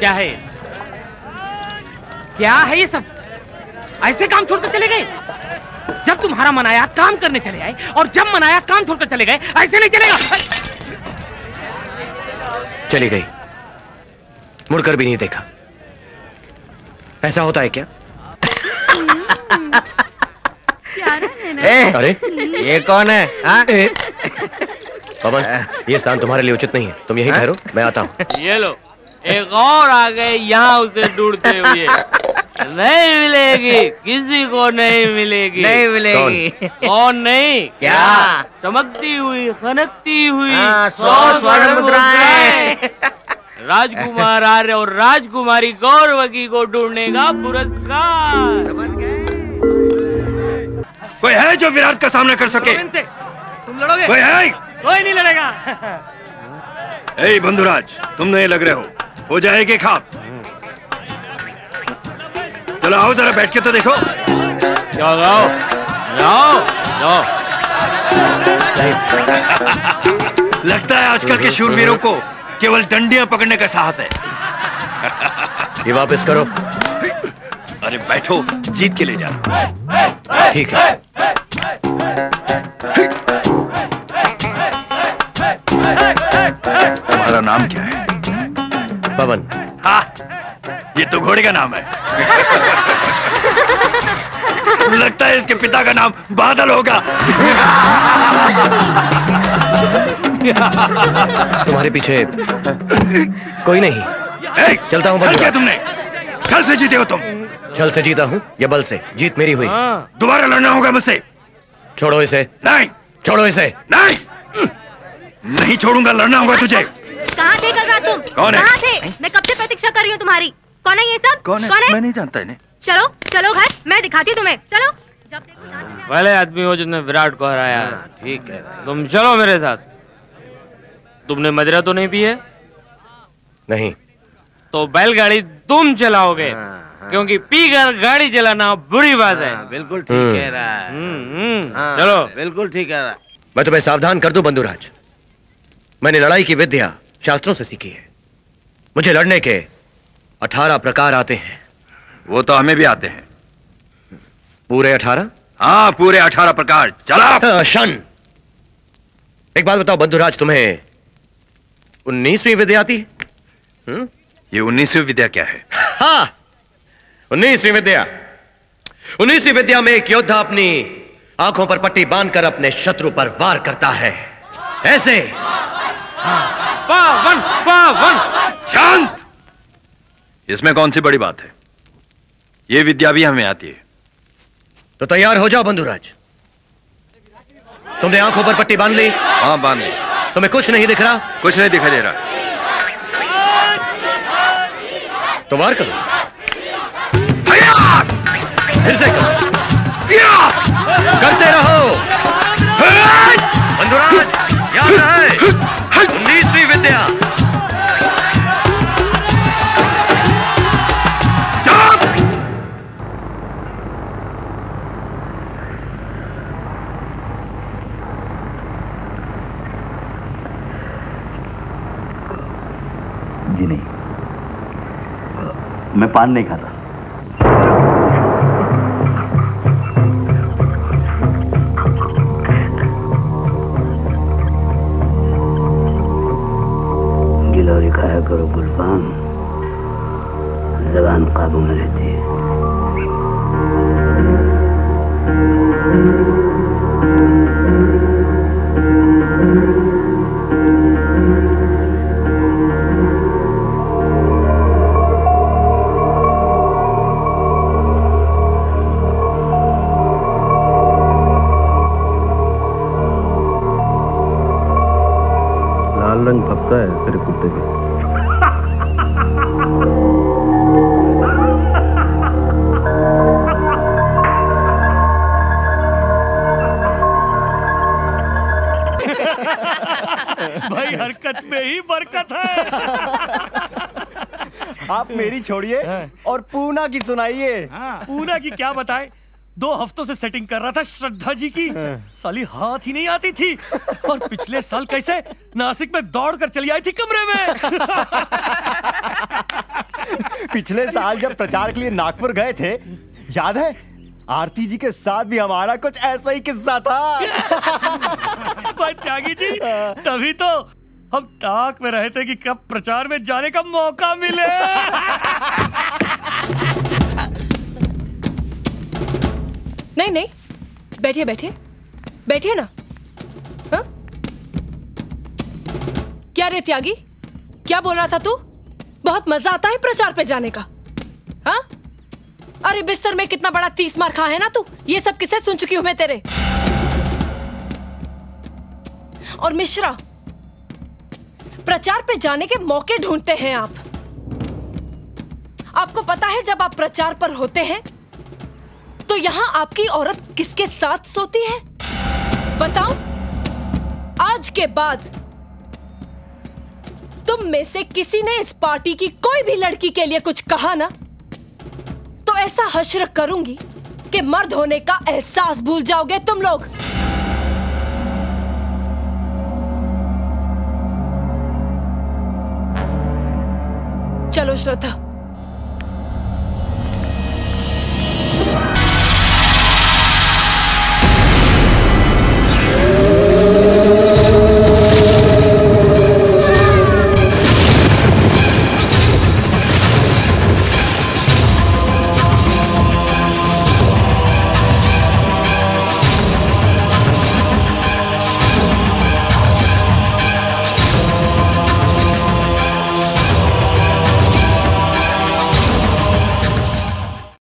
क्या है ये? क्या है ये सब? ऐसे काम छोड़कर चले गए? जब तुम्हारा मन आया काम करने चले आए, और जब मन आया काम छोड़कर चले गए। ऐसे नहीं चलेगा। चली गई, मुड़कर भी नहीं देखा। ऐसा होता है क्या? अरे ये कौन है? पवन, ये स्थान तुम्हारे लिए उचित नहीं है, तुम यहीं ठहरो, मैं आता हूँ। ये लो, एक और आ गए यहाँ उसे ढूंढते हुए। नहीं मिलेगी, किसी को नहीं मिलेगी। नहीं मिलेगी। कौन नहीं? क्या? चमकती हुई, खनकती हुई 100 स्वर्ण मुद्राएं। राजकुमार आर्य और राजकुमारी गौरवकी को ढूंढने का पुरस्कार। कोई है जो विराट का सामना कर सके? तुम लड़ोगे? कोई है? कोई नहीं लड़ेगा। ए बंधुराज, तुम नहीं लग रहे हो जाएगी खाप। चलो आओ जरा बैठ के तो देखो। जाओ जाओ जाओ जाओ। लगता है आजकल के शूरवीरों को केवल डंडियां पकड़ने का साहस है। ये वापस करो। अरे बैठो, जीत के ले जा। ठीक है। तुम्हारा नाम क्या है? पवन। हाँ, ये तो घोड़े का नाम है। लगता है इसके पिता का नाम बादल होगा। तुम्हारे पीछे कोई नहीं। चलता हूँ। क्या तुमने छल से जीते हो? तुम छल से जीता हूँ या बल से? जीत मेरी हुई। दोबारा लड़ना होगा मुझसे। छोड़ो इसे। नहीं। छोड़ो इसे। नहीं, नहीं छोड़ूंगा। लड़ना होगा तुझे। कहाँ थे कल रात तुम? कौन है? कहाँ थे? मैं कब से प्रतीक्षा कर रही हूँ तुम्हारी। कौन है ये सब? कौन है? मैं नहीं जानता इन्हें। चलो चलो घर, मैं दिखाती हूँ तुम्हें। चलो। जब देखो पहले आदमी हो जिसने विराट को हराया। ठीक है, तुम चलो मेरे साथ। तुमने मदिरा तो नहीं पी है? नहीं। तो बैलगाड़ी तुम चलाओगे, क्योंकि पीकर गाड़ी चलाना बुरी बात है। बिल्कुल ठीक कह रहा है। चलो। बिल्कुल ठीक कह रहा है। मैं तुम्हें सावधान कर दूं बंधुराज, मैंने लड़ाई की विद्या शास्त्रों से सीखी है। मुझे लड़ने के 18 प्रकार आते हैं। वो तो हमें भी आते हैं। पूरे 18? हाँ, पूरे 18 प्रकार। चला। शन, एक बात बताओ बंधुराज, तुम्हें 19वीं विद्या आती है? ये 19वीं विद्या क्या है? हाँ, 19वीं विद्या। 19वीं विद्या में एक योद्धा अपनी आंखों पर पट्टी बांधकर अपने शत्रु पर वार करता है। ऐसे। पावन पावन। शांत। इसमें कौन सी बड़ी बात है? ये विद्या भी हमें आती है। तो तैयार हो जाओ बंधुराज। तुमने आंखों पर पट्टी बांध ली? हाँ, बांध ली। तुम्हें कुछ नहीं दिख रहा? कुछ नहीं दिखाई दे रहा। तो वार करो। फिर से करो। करते रहो बंधुराज। याद रहे 19वीं विद्या। जी नहीं, मैं पान नहीं खाता। गिलोरी खाया करो गुलफाम, ज़बान काबू में रहती है। रंग फपता है तेरे कुत्ते पे। भाई हरकत में ही बरकत है। आप मेरी छोड़िए और पूना की सुनाइए। पूना की क्या बताए, 2 हफ्तों से सेटिंग कर रहा था श्रद्धा जी की। साली हाथ ही नहीं आती थी, और पिछले साल कैसे नासिक में दौड़ कर चली आई थी कमरे में। पिछले साल जब प्रचार के लिए नागपुर गए थे, याद है आरती जी के साथ भी हमारा कुछ ऐसा ही किस्सा था। भाई त्यागी जी, तभी तो हम ताक में रहे थे कि कब प्रचार में जाने का मौका मिले। नहीं नहीं, बैठिए बैठिए बैठिए ना। हाँ? क्या रे त्यागी, क्या बोल रहा था तू? बहुत मजा आता है प्रचार पे जाने का। हाँ? अरे बिस्तर में कितना बड़ा 30 मार खा है ना तू। ये सब किससे सुन चुकी हूं मैं तेरे। और मिश्रा, प्रचार पे जाने के मौके ढूंढते हैं आप। आपको पता है जब आप प्रचार पर होते हैं तो यहां आपकी औरत किसके साथ सोती है? बताओ। आज के बाद तुम में से किसी ने इस पार्टी की कोई भी लड़की के लिए कुछ कहा ना, तो ऐसा हश्र करूंगी कि मर्द होने का एहसास भूल जाओगे तुम लोग। चलो श्रद्धा,